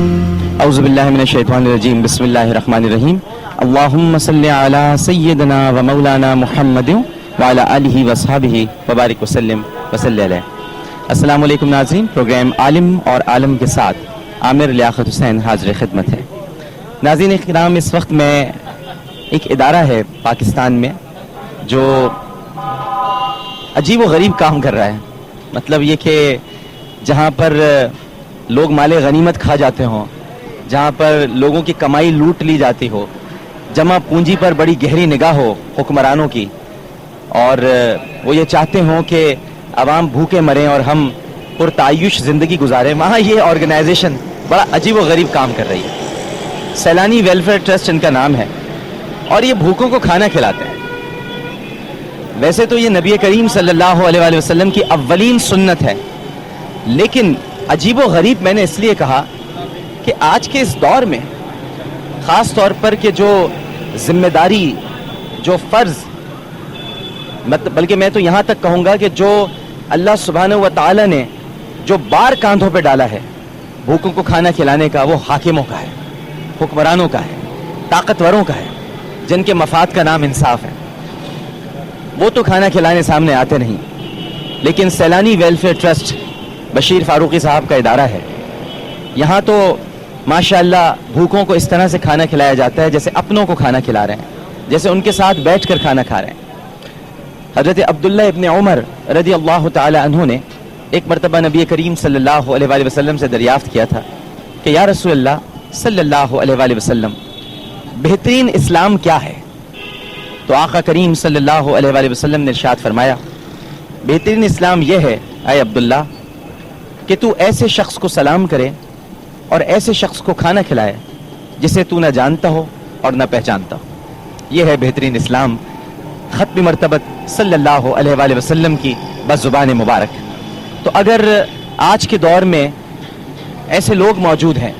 اعوذ باللہ من الشیطان الرجیم بسم اللہ الرحمن الرحیم اللہم صلی علی سیدنا و مولانا محمد وعلی آلہ وصحبہ وبارک وسلم وصلی علیہ. السلام علیکم ناظرین، پروگرام عالم اور عالم کے ساتھ عامر لیاقت حسین حاضر خدمت ہے. ناظرین کرام، اس وقت میں ایک ادارہ ہے پاکستان میں جو عجیب و غریب کام کر رہا ہے. مطلب یہ کہ جہاں پر لوگ مال غنیمت کھا جاتے ہوں، جہاں پر لوگوں کی کمائی لوٹ لی جاتی ہو، جمع پونجی پر بڑی گہری نگاہ ہو حکمرانوں کی، اور وہ یہ چاہتے ہوں کہ عوام بھوکے مریں اور ہم پرتعیش زندگی گزاریں، وہاں یہ آرگنائزیشن بڑا عجیب و غریب کام کر رہی ہے. سیلانی ویلفیئر ٹرسٹ ان کا نام ہے، اور یہ بھوکوں کو کھانا کھلاتے ہیں. ویسے تو یہ نبی کریم صلی اللہ علیہ وآلہ وسلم کی اولین سنت ہے، لیکن عجیب و غریب میں نے اس لیے کہا کہ آج کے اس دور میں خاص طور پر کہ جو ذمہ داری، جو فرض، بلکہ میں تو یہاں تک کہوں گا کہ جو اللہ سبحانہ و تعالی نے جو بار کاندھوں پہ ڈالا ہے بھوکوں کو کھانا کھلانے کا، وہ حاکموں کا ہے، حکمرانوں کا ہے، طاقتوروں کا ہے، جن کے مفاد کا نام انصاف ہے. وہ تو کھانا کھلانے سامنے آتے نہیں، لیکن سیلانی ویلفیئر ٹرسٹ بشیر فاروقی صاحب کا ادارہ ہے. یہاں تو ماشاءاللہ بھوکوں کو اس طرح سے کھانا کھلایا جاتا ہے جیسے اپنوں کو کھانا کھلا رہے ہیں، جیسے ان کے ساتھ بیٹھ کر کھانا کھا رہے ہیں. حضرت عبداللہ ابن عمر رضی اللہ تعالی عنہ نے ایک مرتبہ نبی کریم صلی اللہ علیہ وآلہ وسلم سے دریافت کیا تھا کہ یا رسول اللہ صلی اللہ علیہ وآلہ وسلم، بہترین اسلام کیا ہے؟ تو آقا کریم صلی اللہ علیہ وآلہ وسلم نے ارشاد فرمایا، بہترین اسلام یہ ہے اے عبداللہ کہ تو ایسے شخص کو سلام کرے اور ایسے شخص کو کھانا کھلائے جسے تو نہ جانتا ہو اور نہ پہچانتا ہو. یہ ہے بہترین اسلام، ختم مرتبت صلی اللہ علیہ وآلہ وسلم کی بس زبان مبارک. تو اگر آج کے دور میں ایسے لوگ موجود ہیں،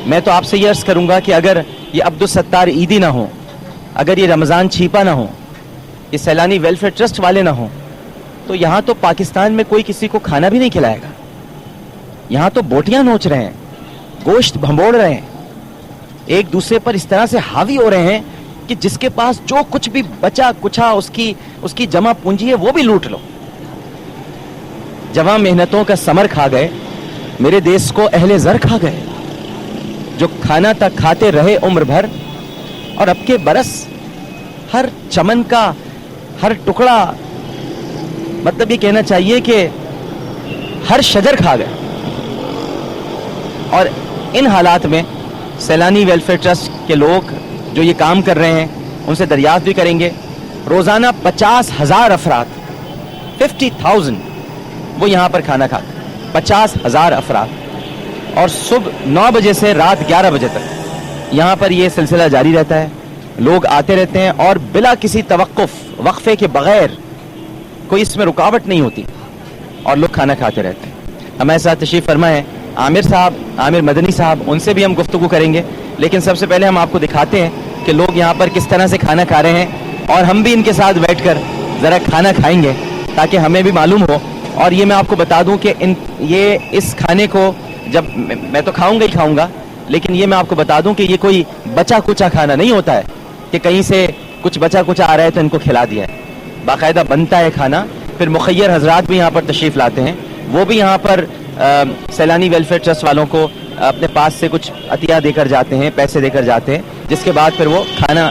میں تو آپ سے یہ عرض کروں گا کہ اگر یہ عبدالستار عیدی نہ ہوں، اگر یہ رمضان چھیپا نہ ہوں، یہ سیلانی ویلفیئر ٹرسٹ والے نہ ہوں، تو یہاں تو پاکستان میں کوئی کسی کو کھانا بھی نہیں کھلائے گا. یہاں تو بوٹیاں نوچ رہے ہیں، گوشت بھنبوڑ رہے ہیں، ایک دوسرے پر اس طرح سے حاوی ہو رہے ہیں کہ جس کے پاس جو کچھ بھی بچا کچھا اس کی جمع پونجی ہے وہ بھی لوٹ لو. جوان محنتوں کا ثمر کھا گئے، میرے دیس کو اہل زر کھا گئے، جو کھانا تک کھاتے رہے عمر بھر، اور اب کے برس ہر چمن کا ہر ٹکڑا، مطلب یہ کہنا چاہیے کہ ہر شجر کھا گئے. اور ان حالات میں سیلانی ویلفیئر ٹرسٹ کے لوگ جو یہ کام کر رہے ہیں ان سے دریافت بھی کریں گے. روزانہ 50,000 افراد 50,000 وہ یہاں پر کھانا کھاتے ہیں، 50,000 افراد، اور صبح 9 بجے سے رات 11 بجے تک یہاں پر یہ سلسلہ جاری رہتا ہے. لوگ آتے رہتے ہیں اور بلا کسی توقف، وقفے کے بغیر، کوئی اس میں رکاوٹ نہیں ہوتی، اور لوگ کھانا کھاتے رہتے ہیں. ہمارے ساتھ تشریف فرما ہے عامر صاحب، عامر مدنی صاحب، ان سے بھی ہم گفتگو کریں گے. لیکن سب سے پہلے ہم آپ کو دکھاتے ہیں کہ لوگ یہاں پر کس طرح سے کھانا کھا رہے ہیں، اور ہم بھی ان کے ساتھ بیٹھ کر ذرا کھانا کھائیں گے تاکہ ہمیں بھی معلوم ہو. اور یہ میں آپ کو بتا دوں کہ اس کھانے کو جب میں تو کھاؤں گا ہی کھاؤں گا، لیکن یہ میں آپ کو بتا دوں کہ یہ کوئی بچا کچا کھانا نہیں ہوتا ہے کہ کہیں سے کچھ بچا کچا آ رہا ہے تو ان کو کھلا دیا ہے. باقاعدہ بنتا ہے کھانا. پھر مخیر حضرات بھی یہاں پر تشریف لاتے ہیں، وہ بھی یہاں پر سیلانی ویلفیئر ٹرسٹ والوں کو اپنے پاس سے کچھ عطیہ دے کر جاتے ہیں، پیسے دے کر جاتے ہیں، جس کے بعد پھر وہ کھانا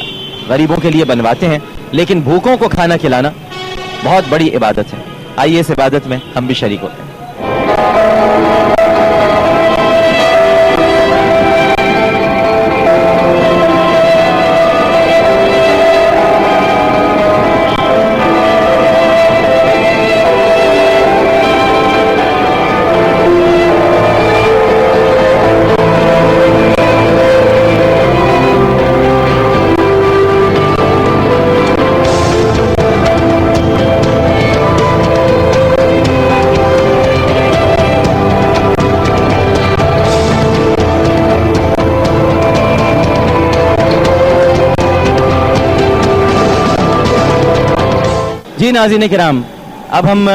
غریبوں کے لیے بنواتے ہیں. لیکن بھوکوں کو کھانا کھلانا بہت بڑی عبادت ہے. آئیے اس عبادت میں ہم بھی شریک ہوتے ہیں. جی ناظرین کرام، اب ہم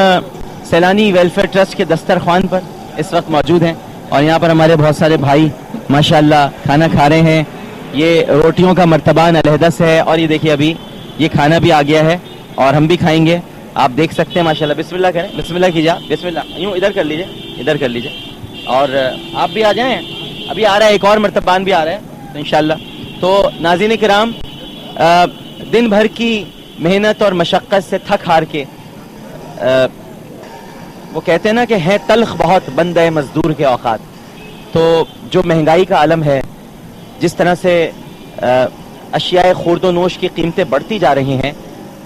سیلانی ویلفیئر ٹرسٹ کے دسترخوان پر اس وقت موجود ہیں. اور یہاں پر ہمارے بہت سارے بھائی ماشاءاللہ کھانا کھا رہے ہیں. یہ روٹیوں کا مرتبان علیحدہ سے ہے اور یہ دیکھیے ابھی یہ کھانا بھی آ گیا ہے اور ہم بھی کھائیں گے. آپ دیکھ سکتے ہیں ماشاءاللہ. بسم اللہ کریں, بسم اللہ کیجیے, بسم اللہ. یوں ادھر کر لیجیے, ادھر کر لیجیے, اور آپ بھی آ جائیں. ابھی آ رہا ہے ایک اور مرتبان بھی آ رہا ہے تو انشاءاللہ. تو ناظرین کرام, دن بھر کی محنت اور مشقت سے تھک ہار کے وہ کہتے ہیں نا کہ ہے تلخ بہت بندہ مزدور کے اوقات. تو جو مہنگائی کا عالم ہے, جس طرح سے اشیاء خورد و نوش کی قیمتیں بڑھتی جا رہی ہیں,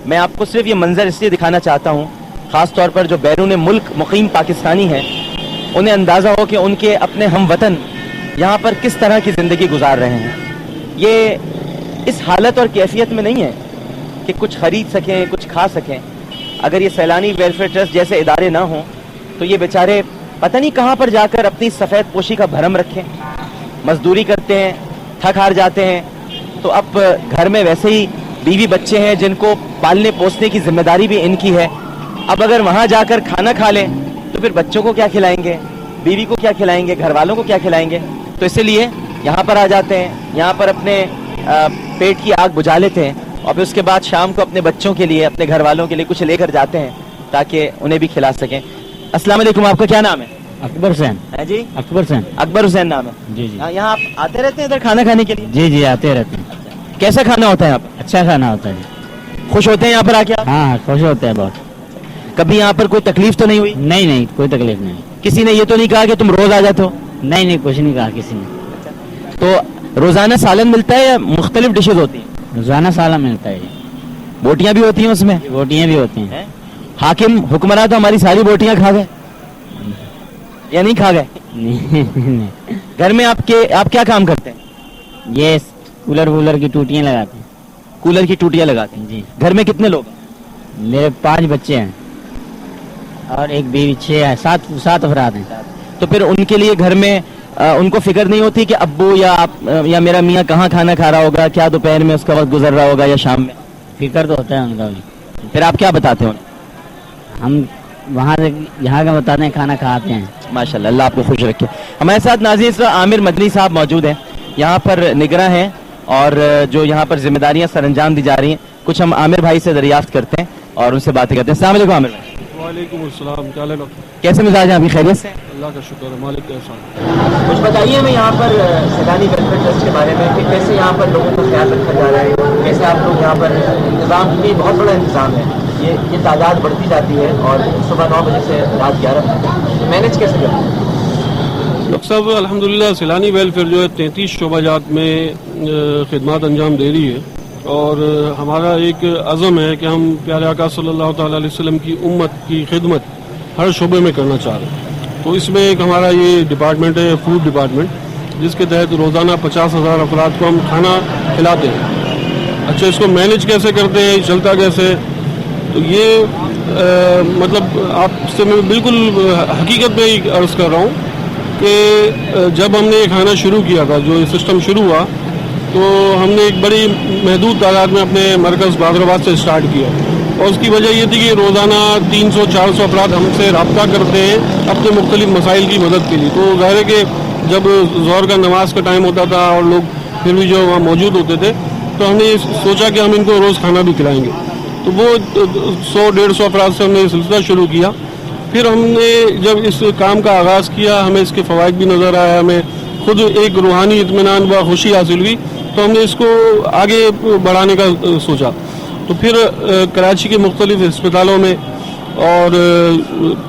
میں آپ کو صرف یہ منظر اس لیے دکھانا چاہتا ہوں, خاص طور پر جو بیرون ملک مقیم پاکستانی ہیں انہیں اندازہ ہو کہ ان کے اپنے ہم وطن یہاں پر کس طرح کی زندگی گزار رہے ہیں. یہ اس حالت اور کیفیت میں نہیں ہے کہ کچھ خرید سکیں, کچھ کھا سکیں. اگر یہ سیلانی ویلفیئر ٹرسٹ جیسے ادارے نہ ہوں تو یہ بیچارے پتہ نہیں کہاں پر جا کر اپنی سفید پوشی کا بھرم رکھیں. مزدوری کرتے ہیں, تھک ہار جاتے ہیں, تو اب گھر میں ویسے ہی بیوی بچے ہیں جن کو پالنے پوسنے کی ذمہ داری بھی ان کی ہے. اب اگر وہاں جا کر کھانا کھا لیں تو پھر بچوں کو کیا کھلائیں گے, بیوی کو کیا کھلائیں گے, گھر والوں کو کیا کھلائیں گے. تو اسی لیے یہاں پر آ جاتے ہیں, یہاں پر اپنے پیٹ کی آگ بجھا لیتے ہیں اور پھر اس کے بعد شام کو اپنے بچوں کے لیے, اپنے گھر والوں کے لیے کچھ لے کر جاتے ہیں تاکہ انہیں بھی کھلا سکیں. السلام علیکم, آپ کا کیا نام ہے؟ اکبر حسین. جی اکبر حسین. اکبر حسین نام ہے. جی جی. یہاں آپ آتے رہتے ہیں ادھر کھانا کھانے کے لیے؟ جی جی آتے رہتے ہیں. کیسا کھانا ہوتا ہے یہاں پر؟ اچھا کھانا ہوتا ہے جی. خوش ہوتے ہیں یہاں پر آ کے آپ؟ ہاں خوش ہوتے ہیں بہت. کبھی یہاں پر کوئی تکلیف تو نہیں ہوئی؟ نہیں نہیں کوئی تکلیف نہیں. کسی نے یہ تو نہیں کہا کہ تم روز آ جاتے ہو؟ نہیں نہیں کچھ نہیں کہا کسی نے. تو روزانہ سالن ملتا ہے یا مختلف ڈشز ہوتی ہیں؟ روزانہ سالن ملتا ہے. بوٹیاں بھی ہوتی ہیں اس میں؟ روٹیاں بھی ہوتی ہیں. حاکم حکمراں تو ہماری ساری بوٹیاں کھا گئے یا نہیں کھا گئے؟ نہیں. گھر میں آپ کیا کام کرتے ہیں؟ یہ کولر وولر کی ٹوٹیاں لگاتے ہیں. کولر کی ٹوٹیاں لگاتے ہیں جی. گھر میں کتنے لوگ ہیں؟ میرے 5 بچے ہیں اور ایک بیوی, 6 ہے, 7 افراد ہیں. تو پھر ان کے لیے گھر میں ان کو فکر نہیں ہوتی کہ ابو یا آپ یا میرا میاں کہاں کھانا کھا رہا ہوگا, کیا دوپہر میں اس کا وقت گزر رہا ہوگا یا شام میں؟ فکر تو ہوتا ہے ان کا بھی. پھر آپ کیا بتاتے ہیں انہیں؟ ہم وہاں سے یہاں کا بتاتے ہیں, کھانا کھاتے ہیں. ماشاءاللہ, اللہ آپ کو خوش رکھے. ہمارے ساتھ ناظرین اس وقت عامر مدنی صاحب موجود ہیں, یہاں پر نگراں ہیں اور جو یہاں پر ذمہ داریاں سر انجام دی جا رہی ہیں. کچھ ہم عامر بھائی سے دریافت کرتے ہیں اور ان سے باتیں کرتے ہیں. السلام علیکم عامر بھائی. وعلیکم السلام. کیا حال ہے ڈاکٹر؟ کیسے مزاج ہیں ابھی؟ خیریت سے؟ اللہ کا شکر ہے, مالک کا احسان. کچھ بتائیے ہمیں یہاں پر سیلانی ویلفیئر ٹرسٹ کے بارے میں کہ کیسے یہاں پر لوگوں کا خیال رکھا جا رہا ہے, کیسے آپ لوگ یہاں پر انتظام, یہ بہت بڑا انتظام ہے, یہ تعداد بڑھتی جاتی ہے اور صبح 9 بجے سے رات 11 بجے مینیج کیسے کرتے ہیں؟ ڈاکٹر صاحب الحمدللہ سیلانی ویلفیئر جو ہے 33 شعبہ جات میں خدمات انجام دے رہی ہے اور ہمارا ایک عزم ہے کہ ہم پیارے آقا صلی اللہ تعالیٰ علیہ وسلم کی امت کی خدمت ہر شعبے میں کرنا چاہ رہے ہیں. تو اس میں ایک ہمارا یہ ڈپارٹمنٹ ہے, فوڈ ڈپارٹمنٹ, جس کے تحت روزانہ 50,000 افراد کو ہم کھانا کھلاتے ہیں. اچھا, اس کو مینیج کیسے کرتے ہیں, چلتا کیسے؟ تو یہ مطلب آپ سے میں بالکل حقیقت میں عرض کر رہا ہوں کہ جب ہم نے یہ کھانا شروع کیا تھا, جو یہ سسٹم شروع ہوا, تو ہم نے ایک بڑی محدود تعداد میں اپنے مرکز بادرآباد سے اسٹارٹ کیا اور اس کی وجہ یہ تھی کہ روزانہ 300-400 افراد ہم سے رابطہ کرتے ہیں اپنے مختلف مسائل کی مدد کے لیے. تو ظاہر ہے کہ جب ظہر کا نماز کا ٹائم ہوتا تھا اور لوگ پھر بھی جو وہاں موجود ہوتے تھے, تو ہم نے سوچا کہ ہم ان کو روز کھانا بھی کھلائیں گے. تو وہ 100-150 افراد سے ہم نے یہ سلسلہ شروع کیا. پھر ہم نے جب اس کام کا آغاز کیا, ہمیں اس کے فوائد بھی نظر آیا, ہمیں خود ایک روحانی اطمینان و خوشی حاصل ہوئی, تو ہم نے اس کو آگے بڑھانے کا سوچا. تو پھر کراچی کے مختلف ہسپتالوں میں اور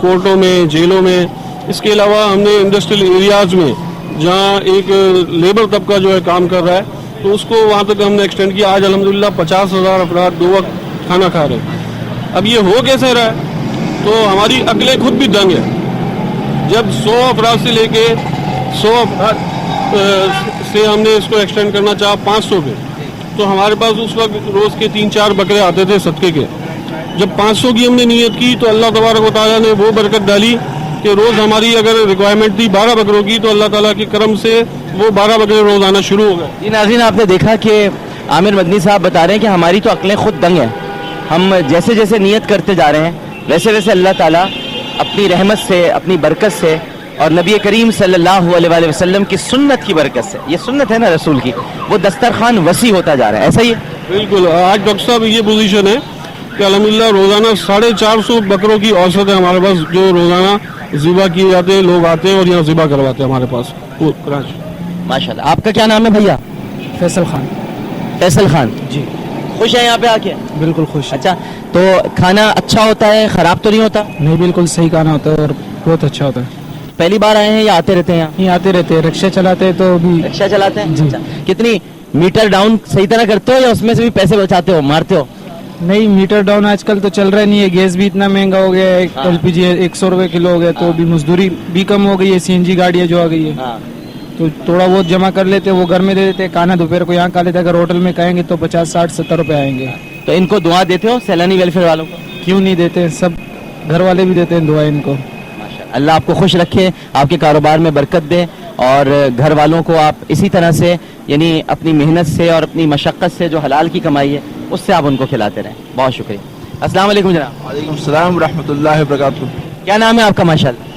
کورٹوں میں, جیلوں میں, اس کے علاوہ ہم نے انڈسٹریل ایریاز میں جہاں ایک لیبر طبقہ جو ہے کام کر رہا ہے, تو اس کو وہاں تک ہم نے ایکسٹینڈ کیا. آج الحمدللہ 50,000 افراد 2 وقت کھانا کھا رہے ہیں. اب یہ ہو کیسے رہا ہے؟ تو ہماری عقلیں خود بھی دنگ ہے. جب 100 افراد سے لے کے 100 افراد سے ہم نے اس کو ایکسٹینڈ کرنا چاہا 500 پہ, تو ہمارے پاس اس وقت روز کے 3-4 بکرے آتے تھے صدقے کے. جب 500 کی ہم نے نیت کی تو اللہ تبارک و تعالیٰ نے وہ برکت ڈالی کہ روز ہماری اگر ریکوائرمنٹ تھی 12 بکروں کی, تو اللہ تعالیٰ کے کرم سے وہ 12 بکرے روز آنا شروع ہو گئے. جی ناظرین, آپ نے دیکھا کہ عامر مدنی صاحب بتا رہے ہیں کہ ہماری تو عقلیں خود دنگ ہیں. ہم جیسے جیسے نیت کرتے جا رہے ہیں ویسے ویسے اللہ تعالیٰ اپنی رحمت سے, اپنی برکت سے اور نبی کریم صلی اللہ علیہ وآلہ وسلم کی سنت کی برکت سے, یہ سنت ہے نا رسول کی, وہ دسترخوان وسیع ہوتا جا رہا ہے. ایسا ہی ہے؟ بالکل. آج ڈاکٹر صاحب یہ پوزیشن ہے کہ الحمدللہ روزانہ 450 بکروں کی اوسط ہے ہمارے پاس, جو روزانہ ذبح کیے جاتے ہیں. لوگ آتے ہیں اور یہاں ذبح کرواتے ہیں ہمارے پاس کراچی. ماشاء اللہ. آپ کا کیا نام ہے بھیا؟ فیصل خان. فیصل خان جی خوش ہیں یہاں پہ آ کے؟ بالکل خوش. اچھا, تو کھانا اچھا ہوتا ہے, خراب تو نہیں ہوتا؟ نہیں, بالکل صحیح کھانا ہوتا ہے اور بہت اچھا ہوتا ہے. پہلی بار آئے ہیں یا آتے رہتے ہیں یہاں؟ یہ آتے رہتے ہیں, رکشا چلاتے ہیں تو بھی. رکشا چلاتے ہیں؟ جی. اچھا, کتنی میٹر ڈاؤن صحیح طرح کرتے ہو یا اس میں سے بھی پیسے بچاتے ہو, مارتے ہو؟ نہیں, میٹر ڈاؤن آج کل تو چل رہا نہیں ہے, گیس بھی اتنا مہنگا ہو گیا ہے, ہاں. ایل پی جی 100 روپے کلو ہو گیا, تو بھی مزدوری بھی کم ہو گئی ہے, سی این جی گاڑیاں جو آ گئی ہے, ہاں. تو تھوڑا بہت جمع کر لیتے, وہ گھر میں دے دیتے, کھانا دوپہر کو یہاں کھا لیتے. اگر ہوٹل میں کھائیں گے تو 50 60 70 روپے آئیں گے. تو ان کو دعا دیتے ہو سیلانی ویلفیئر والوں کو؟ کیوں نہیں دیتے, سب گھر والے بھی دیتے ہیں دعائیں ان کو. اللہ آپ کو خوش رکھے, آپ کے کاروبار میں برکت دے, اور گھر والوں کو آپ اسی طرح سے یعنی اپنی محنت سے اور اپنی مشقت سے جو حلال کی کمائی ہے اس سے آپ ان کو کھلاتے رہیں. بہت شکریہ. السلام علیکم جناب. وعلیکم السلام ورحمۃ اللہ وبرکاتہ. کیا نام ہے آپ کا؟ ماشاء اللہ.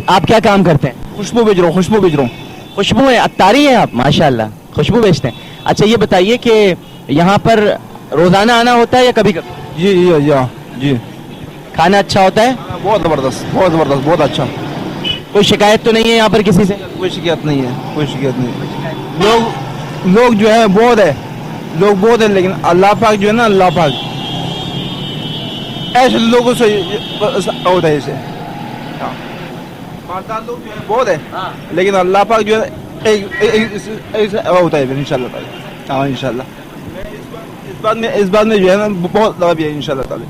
آپ کیا کام کرتے ہیں؟ خوشبو بیچ رہا ہوں, خوشبو بیچ رہا ہوں. خوشبو ہے, عطاری ہیں آپ؟ ماشاء اللہ, خوشبو بیچتے ہیں. اچھا یہ بتائیے کہ یہاں پر روزانہ آنا ہوتا ہے یا کبھی کبھی؟ جی جی جی جی. کھانا اچھا ہوتا ہے؟ بہت زبردست, بہت زبردست, بہت اچھا. کوئی شکایت تو نہیں ہے یہاں پر کسی سے؟ کوئی شکایت نہیں ہے, کوئی شکایت نہیں ہے. لوگ جو ہے بہت ہے, لوگ بہت ہے, لیکن اللہ پاک جو ہے نا, اللہ پاک ایسے لوگوں سے ہوتا ہے. ایسے مالدار لوگ جو ہے بہت ہے, لیکن اللہ پاک جو ہے ایسا ہوتا ہے ان شاء اللہ تعالی. ہاں ان شاء اللہ. اس بات میں جو ہے نا بہت لگا بھی ہے ان شاء اللہ تعالی.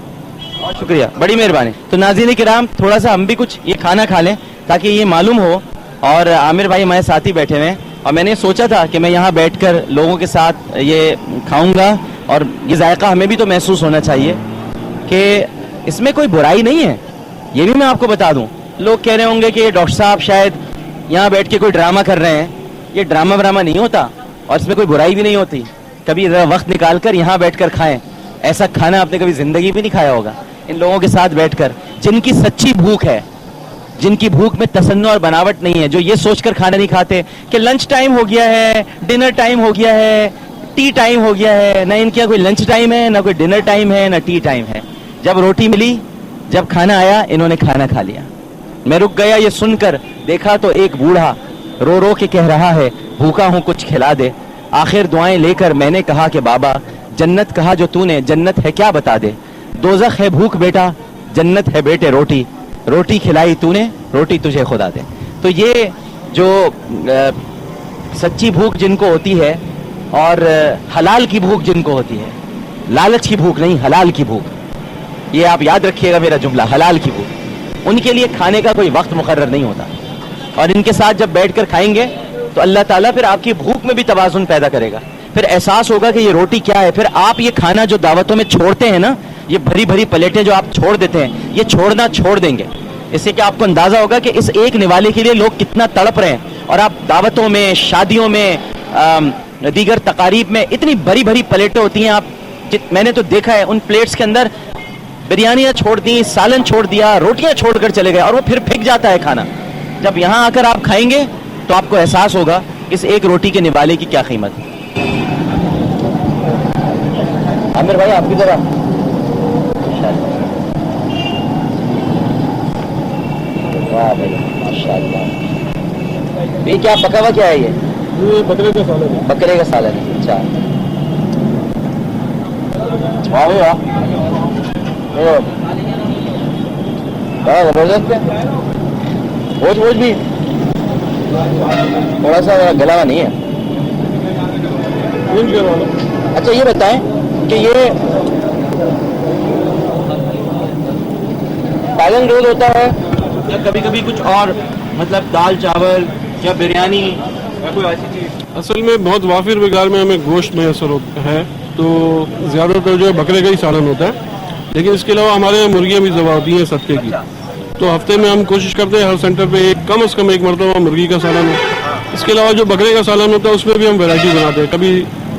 بہت شکریہ, بڑی مہربانی. تو ناظرین کرام, تھوڑا سا ہم بھی کچھ یہ کھانا کھا لیں تاکہ یہ معلوم ہو. اور عامر بھائی ہمارے ساتھ ہی بیٹھے ہوئے, اور میں نے سوچا تھا کہ میں یہاں بیٹھ کر لوگوں کے ساتھ یہ کھاؤں گا, اور یہ ذائقہ ہمیں بھی تو محسوس ہونا چاہیے کہ اس میں کوئی برائی نہیں ہے. یہ بھی میں آپ کو بتا دوں, لوگ کہہ رہے ہوں گے کہ ڈاکٹر صاحب شاید یہاں بیٹھ کے کوئی ڈرامہ کر رہے ہیں. یہ ڈرامہ نہیں ہوتا, اور اس میں کوئی برائی بھی نہیں ہوتی. کبھی ذرا وقت نکال کر یہاں بیٹھ کر کھائیں. ایسا کھانا آپ نے کبھی زندگی بھی نہیں کھایا ہوگا. ان لوگوں کے ساتھ بیٹھ کر, جن کی سچی بھوک ہے, جن کی بھوک میں تصنع اور بناوٹ نہیں ہے, جو یہ سوچ کر کھانا نہیں کھاتے کہ لنچ ٹائم ہو گیا ہے, ڈنر ٹائم ہو گیا ہے, ٹی ٹائم ہو گیا ہے. نہ ان کا کوئی لنچ ٹائم ہے, نہ کوئی ڈنر ٹائم ہے, نہ ٹی ٹائم ہے. جب روٹی ملی, جب کھانا آیا, انہوں نے کھانا کھا لیا. میں رک گیا یہ سن کر, دیکھا تو ایک بوڑھا رو رو کے کہہ رہا ہے, بھوکا ہوں کچھ کھلا دے. آخر دعائیں لے کر میں نے کہا کہ بابا, جنت کہا جو تو نے, جنت ہے کیا بتا دے. دوزخ ہے بھوک بیٹا, جنت ہے بیٹے روٹی. روٹی کھلائی تو نے, روٹی تجھے خدا دے. تو یہ جو سچی بھوک جن کو ہوتی ہے, اور حلال کی بھوک جن کو ہوتی ہے, لالچ کی بھوک نہیں, حلال کی بھوک, یہ آپ یاد رکھیے گا میرا جملہ, حلال کی بھوک, ان کے لیے کھانے کا کوئی وقت مقرر نہیں ہوتا. اور ان کے ساتھ جب بیٹھ کر کھائیں گے تو اللہ تعالیٰ پھر آپ کی بھوک میں بھی توازن پیدا کرے گا. پھر احساس ہوگا کہ یہ روٹی کیا ہے. پھر آپ یہ کھانا جو دعوتوں میں چھوڑتے ہیں نا, یہ بھری بھری پلیٹیں جو آپ چھوڑ دیتے ہیں, یہ چھوڑنا چھوڑ دیں گے. اس سے کہ آپ کو اندازہ ہوگا کہ اس ایک نوالے کے لیے لوگ کتنا تڑپ رہے ہیں. اور آپ دعوتوں میں, شادیوں میں, دیگر تقاریب میں اتنی بڑی بڑی پلیٹیں ہوتی ہیں. آپ میں نے تو دیکھا ہے, ان پلیٹس کے اندر بریانیاں چھوڑ دی, سالن چھوڑ دیا, روٹیاں چھوڑ کر چلے گئے, اور وہ پھر پھک جاتا ہے کھانا. جب یہاں آ کر آپ کھائیں گے تو آپ کو احساس ہوگا اس ایک روٹی کے نوالے کی کیا قیمت ہے. عامر بھائی آپ کی طرح واہ بھائی ماشاء اللہ. یہ کیا پکا ہوا کیا ہے؟ یہ بکرے کا سالن ہے. بکرے کا سالن ہے. اچھا, واہ واہ, بڑا زبردست ہے. گوشت بھی تھوڑا سا گلا ہوا نہیں ہے. اچھا یہ بتائیں کہ یہ سالن روز ہوتا ہے یا کبھی کبھی کچھ اور, مطلب دال چاول یا بریانی یا کوئی ایسی چیز؟ اصل میں بہت وافر مقدار میں ہمیں گوشت میسر ہے, تو زیادہ تر جو ہے بکرے کا ہی سالن ہوتا ہے. لیکن اس کے علاوہ ہمارے یہاں مرغیاں بھی ذبح ہوتی ہیں صدقے کی. تو ہفتے میں ہم کوشش کرتے ہیں ہر سینٹر پہ کم از کم ایک مرتبہ مرغی کا سالن ہو. اس کے علاوہ جو بکرے کا سالن ہوتا ہے اس میں بھی ہم ویرائٹی بناتے ہیں. کبھی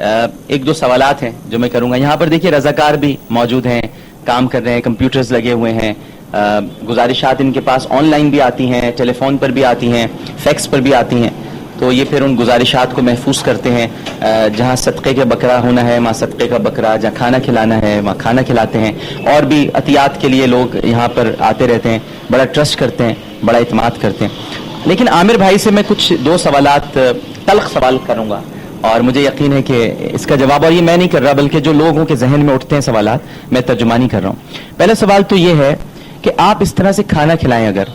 ایک دو سوالات ہیں جو میں کروں گا. یہاں پر دیکھیے رضاکار بھی موجود ہیں, کام کر رہے ہیں, کمپیوٹرز لگے ہوئے ہیں, گزارشات ان کے پاس آن لائن بھی آتی ہیں, ٹیلی فون پر بھی آتی ہیں, فیکس پر بھی آتی ہیں. تو یہ پھر ان گزارشات کو محفوظ کرتے ہیں. جہاں صدقے کا بکرا ہونا ہے وہاں صدقے کا بکرا, جہاں کھانا کھلانا ہے وہاں کھانا کھلاتے ہیں. اور بھی عطیات کے لیے لوگ یہاں پر آتے رہتے ہیں, بڑا ٹرسٹ کرتے ہیں, بڑا اعتماد کرتے ہیں. لیکن عامر بھائی سے میں کچھ دو سوالات تلخ سوال کروں گا, اور مجھے یقین ہے کہ اس کا جواب, اور یہ میں نہیں کر رہا بلکہ جو لوگوں کے ذہن میں اٹھتے ہیں سوالات, میں ترجمانی کر رہا ہوں. پہلا سوال تو یہ ہے کہ آپ اس طرح سے کھانا کھلائیں, اگر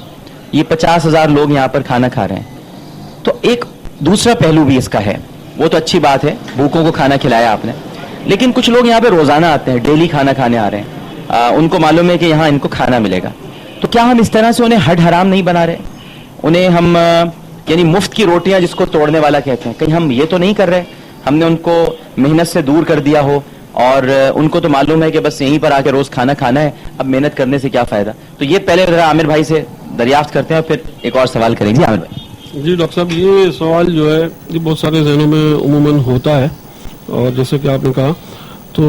یہ 50,000 لوگ یہاں پر کھانا کھا رہے ہیں تو ایک دوسرا پہلو بھی اس کا ہے. وہ تو اچھی بات ہے, بھوکوں کو کھانا کھلایا آپ نے, لیکن کچھ لوگ یہاں پہ روزانہ آتے ہیں, ڈیلی کھانا کھانے آ رہے ہیں, ان کو معلوم ہے کہ یہاں ان کو کھانا ملے گا. تو کیا ہم اس طرح سے انہیں حد حرام نہیں بنا رہے؟ انہیں ہم یعنی مفت کی روٹیاں جس کو توڑنے والا کہتے ہیں, کہیں ہم یہ تو نہیں کر رہے ہم نے ان کو محنت سے دور کر دیا ہو, اور ان کو تو معلوم ہے کہ بس یہیں پر آ کے روز کھانا کھانا ہے, اب محنت کرنے سے کیا فائدہ؟ تو یہ پہلے ذرا عامر بھائی سے دریافت کرتے ہیں اور پھر ایک اور سوال کریں گے. عامر بھائی. جی ڈاکٹر صاحب, یہ سوال جو ہے یہ بہت سارے ذہنوں میں عموماً ہوتا ہے, اور جیسے کہ آپ نے کہا تو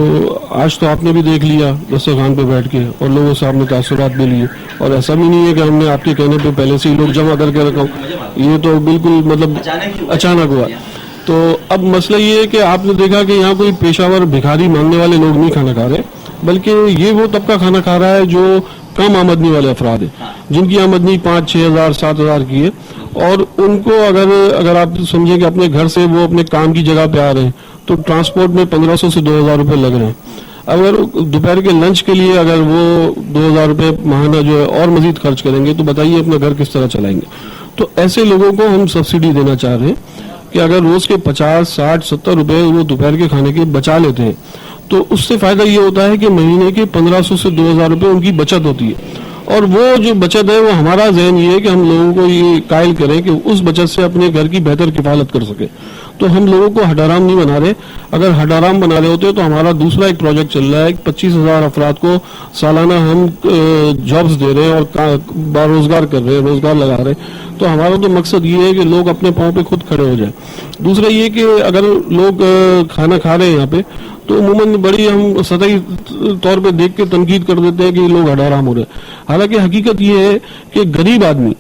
آج تو آپ نے بھی دیکھ لیا دسترخوان پہ بیٹھ کے, اور لوگوں سے آپ نے تاثرات بھی لیے, اور ایسا بھی نہیں ہے کہ ہم نے آپ کے کہنے پہ پہلے سے ہی لوگ جمع کر کے رکھا ہوں, یہ تو بالکل مطلب اچانک ہوا. تو اب مسئلہ یہ ہے کہ آپ نے دیکھا کہ یہاں کوئی پیشہ ور بھکاری مانگنے والے لوگ نہیں کھانا کھا رہے, بلکہ یہ وہ طبقہ کھانا کھا رہا ہے جو کم آمدنی والے افراد ہیں, جن کی آمدنی 5-6 ہزار 7 ہزار کی ہے, اور ان کو اگر آپ سمجھیں کہ اپنے گھر سے وہ اپنے کام کی جگہ پہ آ رہے ہیں تو ٹرانسپورٹ میں 1500 سے 2000 روپے لگ رہے ہیں. اگر دوپہر کے لنچ کے لیے اگر وہ 2000 روپے ماہانہ جو ہے اور مزید خرچ کریں گے تو بتائیے اپنا گھر کس طرح چلائیں گے؟ تو ایسے لوگوں کو ہم سبسڈی دینا چاہ رہے ہیں کہ اگر روز کے 50 60 70 روپے وہ دوپہر کے کھانے کے بچا لیتے ہیں تو اس سے فائدہ یہ ہوتا ہے کہ مہینے کے 1500 سے 2000 روپے ان کی بچت ہوتی ہے, اور وہ جو بچت ہے وہ ہمارا ذہن یہ ہے کہ ہم لوگوں کو یہ قائل کریں کہ اس بچت سے اپنے گھر کی بہتر کفالت کر سکے. تو ہم لوگوں کو حد حرام نہیں بنا رہے. اگر حد حرام بنا رہے ہوتے تو ہمارا دوسرا ایک پروجیکٹ چل رہا ہے, 25,000 افراد کو سالانہ ہم جابز دے رہے ہیں اور باروزگار کر رہے ہیں, روزگار لگا رہے ہیں. تو ہمارا تو مقصد یہ ہے کہ لوگ اپنے پاؤں پہ خود کھڑے ہو جائیں. دوسرا یہ کہ اگر لوگ کھانا کھا رہے ہیں یہاں پہ تو عموماً بڑی ہم سطحی طور پہ دیکھ کے تنقید کر دیتے ہیں کہ یہ لوگ حد حرام ہو رہے ہیں. حالانکہ حقیقت یہ ہے کہ غریب آدمی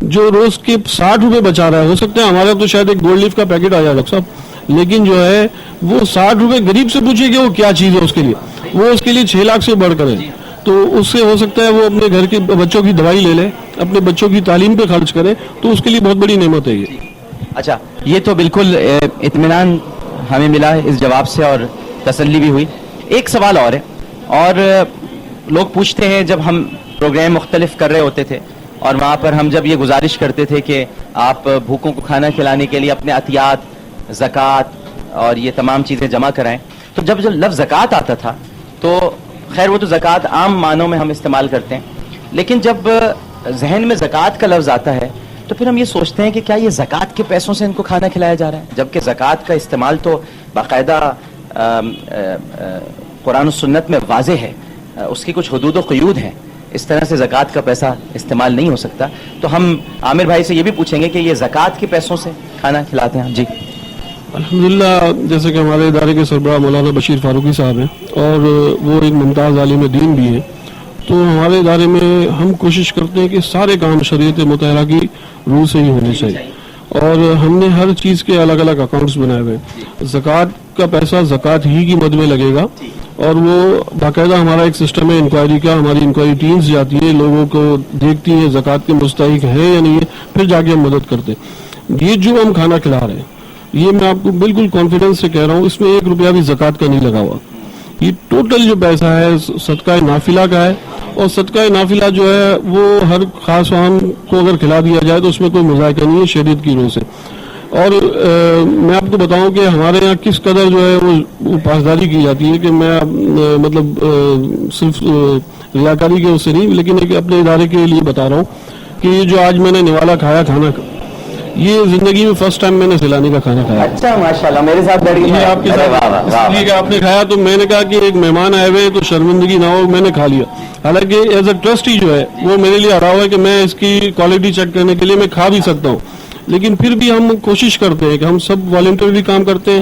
جو روز کے 60 روپے بچا رہا ہے, ہو سکتا ہے ہمارا تو شاید ایک گولڈ لیف کا پیکٹ آ جائے ڈاکٹر صاحب, لیکن جو ہے وہ 60 روپے غریب سے پوچھے کہ وہ کیا چیز ہے اس کے لیے, وہ اس کے لیے 6 لاکھ سے بڑھ کر ہے. تو اس سے ہو سکتا ہے وہ اپنے گھر کے بچوں کی دوائی لے لے, اپنے بچوں کی تعلیم پہ خرچ کرے, تو اس کے لیے بہت بڑی نعمت ہے یہ. اچھا, یہ تو بالکل اطمینان ہمیں ملا ہے اس جواب سے, اور تسلی بھی ہوئی. ایک سوال اور ہے, اور لوگ پوچھتے ہیں جب ہم پروگرام مختلف کر رہے ہوتے تھے اور وہاں پر ہم جب یہ گزارش کرتے تھے کہ آپ بھوکوں کو کھانا کھلانے کے لیے اپنے عطیات, زکوٰۃ اور یہ تمام چیزیں جمع کرائیں, تو جب لفظ زکوٰۃ آتا تھا تو خیر وہ تو زکوٰۃ عام معنوں میں ہم استعمال کرتے ہیں, لیکن جب ذہن میں زکوٰۃ کا لفظ آتا ہے تو پھر ہم یہ سوچتے ہیں کہ کیا یہ زکوٰۃ کے پیسوں سے ان کو کھانا کھلایا جا رہا ہے, جبکہ زکوٰۃ کا استعمال تو باقاعدہ قرآن و سنت میں واضح ہے, اس کی کچھ حدود و قیود ہیں, اس طرح سے زکوٰۃ کا پیسہ استعمال نہیں ہو سکتا. تو ہم عامر بھائی سے یہ بھی پوچھیں گے کہ یہ زکوٰۃ کے پیسوں سے کھانا کھلاتے ہیں؟ جی الحمدللہ, جیسے کہ ہمارے ادارے کے سربراہ مولانا بشیر فاروقی صاحب ہیں اور وہ ایک ممتاز عالم دین بھی ہیں, تو ہمارے ادارے میں ہم کوشش کرتے ہیں کہ سارے کام شریعت مطہرہ کی روح سے ہی ہونے چاہیے, اور ہم نے ہر چیز کے الگ الگ اکاؤنٹس بنائے ہوئے ہیں. زکوٰۃ کا پیسہ زکوٰۃ ہی کی مد میں لگے گا, اور وہ باقاعدہ ہمارا ایک سسٹم ہے انکوائری کا, ہماری انکوائری ٹیمز جاتی ہے, لوگوں کو دیکھتی ہیں زکوٰۃ کے مستحق ہیں یا نہیں ہے, پھر جا کے ہم مدد کرتے ہیں. یہ جو ہم کھانا کھلا رہے ہیں یہ میں آپ کو بالکل کانفیڈنس سے کہہ رہا ہوں, اس میں 1 روپیہ بھی زکوٰۃ کا نہیں لگا ہوا. یہ ٹوٹل جو پیسہ ہے صدقہ نافلہ کا ہے, اور صدقہ نافلہ جو ہے وہ ہر خاص عام کو اگر کھلا دیا جائے تو اس میں کوئی مذائقہ نہیں ہے شریعت کی روح سے. اور میں آپ کو بتاؤں کہ ہمارے یہاں کس قدر جو ہے وہ پاسداری کی جاتی ہے کہ میں مطلب صرف ریاکاری کے اس سے نہیں, لیکن ایک اپنے ادارے کے لیے بتا رہا ہوں کہ یہ جو آج میں نے نوالا کھایا کھانا, یہ زندگی میں فرسٹ ٹائم میں نے سیلانی کا کھانا کھایا. اچھا ماشاءاللہ, میرے ساتھ بیٹھ کے آپ کے ساتھ اس لیے کہ آپ نے کھایا تو میں نے کہا کہ ایک مہمان آئے ہوئے تو شرمندگی نہ ہو, میں نے کھا لیا. حالانکہ ایز اے ٹرسٹی جو ہے وہ میرے لیے آ رہا ہوا ہے کہ میں اس کی کوالٹی چیک کرنے کے لیے میں کھا بھی سکتا ہوں, لیکن پھر بھی ہم کوشش کرتے ہیں کہ ہم سب والنٹرلی کام کرتے ہیں,